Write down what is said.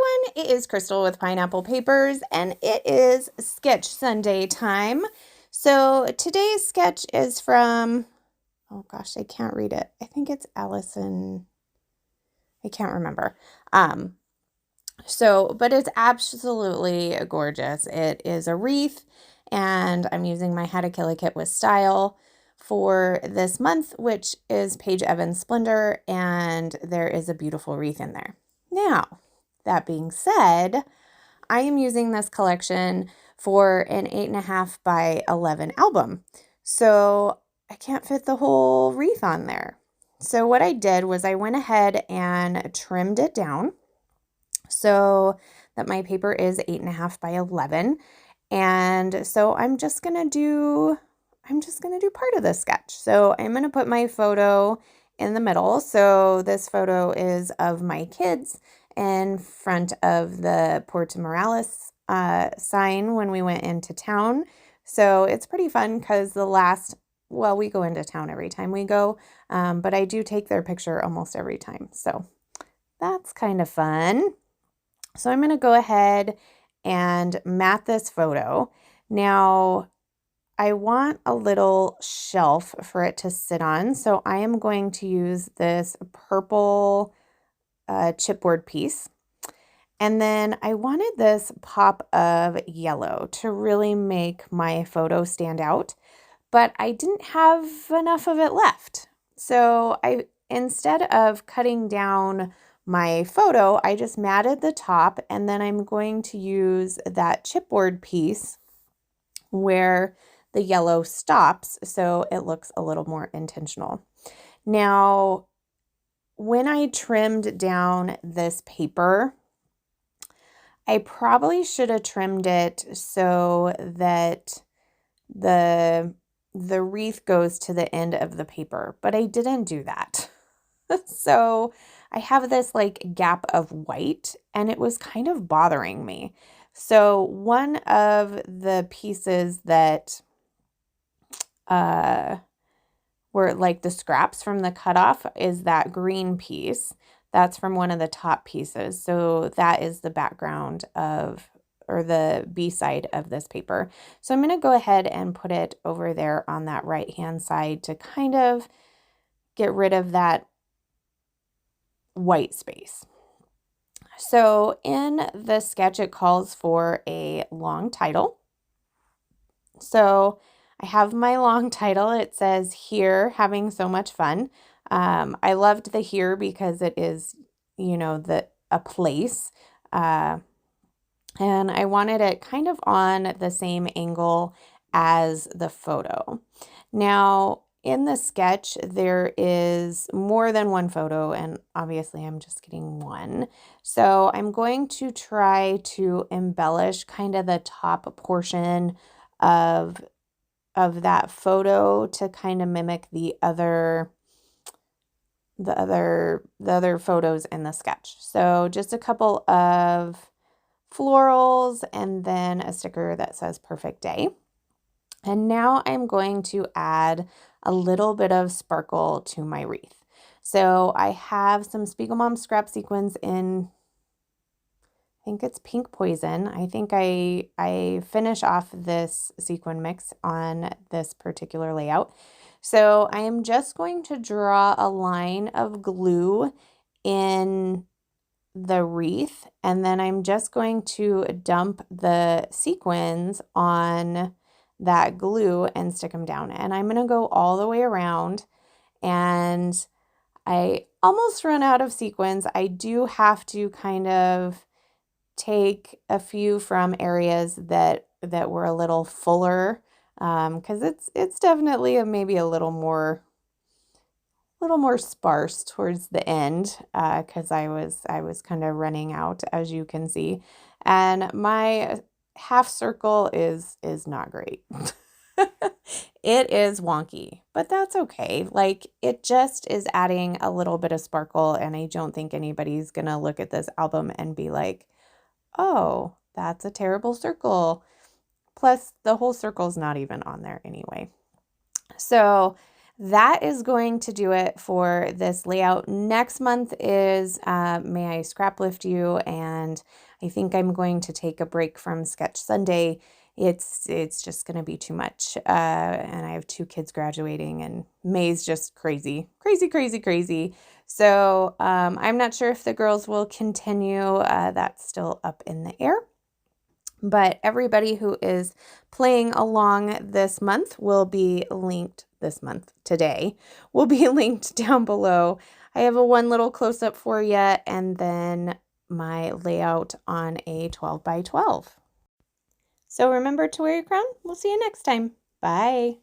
everyone, it is Crystal with Pineapple Papers, and it is Sketch Sunday time. So today's sketch is from, oh gosh, I can't read it. I think it's Allison. I can't remember. Um, but it's absolutely gorgeous. It is a wreath, and I'm using my How to Kill a Kit with Style for this month, which is Paige Evans Splendor, and there is a beautiful wreath in there. Now, that being said, I am using this collection for an 8.5 by 11 album. So I can't fit the whole wreath on there. So what I did was I went ahead and trimmed it down so that my paper is 8.5 by 11. And so I'm just gonna do part of the sketch. So I'm gonna put my photo in the middle. So this photo is of my kids in front of the Puerto Morales sign when we went into town. So it's pretty fun because we go into town every time we go, but I do take their picture almost every time. So that's kind of fun. So I'm going to go ahead and mat this photo. Now, I want a little shelf for it to sit on, so I am going to use this purple chipboard piece. And then I wanted this pop of yellow to really make my photo stand out, but I didn't have enough of it left. So instead of cutting down my photo, I just matted the top, and then I'm going to use that chipboard piece where the yellow stops so it looks a little more intentional. Now, when I trimmed down this paper, I probably should have trimmed it so that the wreath goes to the end of the paper, but I didn't do that. So I have this like gap of white, and it was kind of bothering me. So one of the pieces that were like the scraps from the cutoff is that green piece. That's from one of the top pieces. So that is the background or the B side of this paper. So I'm going to go ahead and put it over there on that right hand side to kind of get rid of that white space. So in the sketch, it calls for a long title. So I have my long title. It says, "Here, having so much fun." I loved the here because it is, a place. And I wanted it kind of on the same angle as the photo. Now, in the sketch, there is more than one photo, and obviously I'm just getting one. So I'm going to try to embellish kind of the top portion of that photo to kind of mimic the other photos in the sketch. So just a couple of florals and then a sticker that says "Perfect Day." And now I'm going to add a little bit of sparkle to my wreath. So I have some Spiegelmom scrap sequins in, I think it's Pink Poison. I think I finish off this sequin mix on this particular layout. So I am just going to draw a line of glue in the wreath, and then I'm just going to dump the sequins on that glue and stick them down. And I'm going to go all the way around, and I almost run out of sequins. I do have to kind of take a few from areas that were a little fuller, because it's definitely maybe a little more sparse towards the end, because I was kind of running out, as you can see, and my half circle is not great. It is wonky, but that's okay. Like, it just is adding a little bit of sparkle, and I don't think anybody's gonna look at this album and be like, "Oh, that's a terrible circle." Plus, the whole circle's not even on there anyway. So that is going to do it for this layout. Next month is May I Scrap Lift You, and I think I'm going to take a break from Sketch Sunday. It's just going to be too much, and I have 2 kids graduating, and May's just crazy, crazy, crazy, crazy. So I'm not sure if the girls will continue. That's still up in the air. But everybody who is playing along this month will be linked today, will be linked down below. I have a one little close-up for you, and then my layout on a 12 by 12. So remember to wear your crown. We'll see you next time. Bye.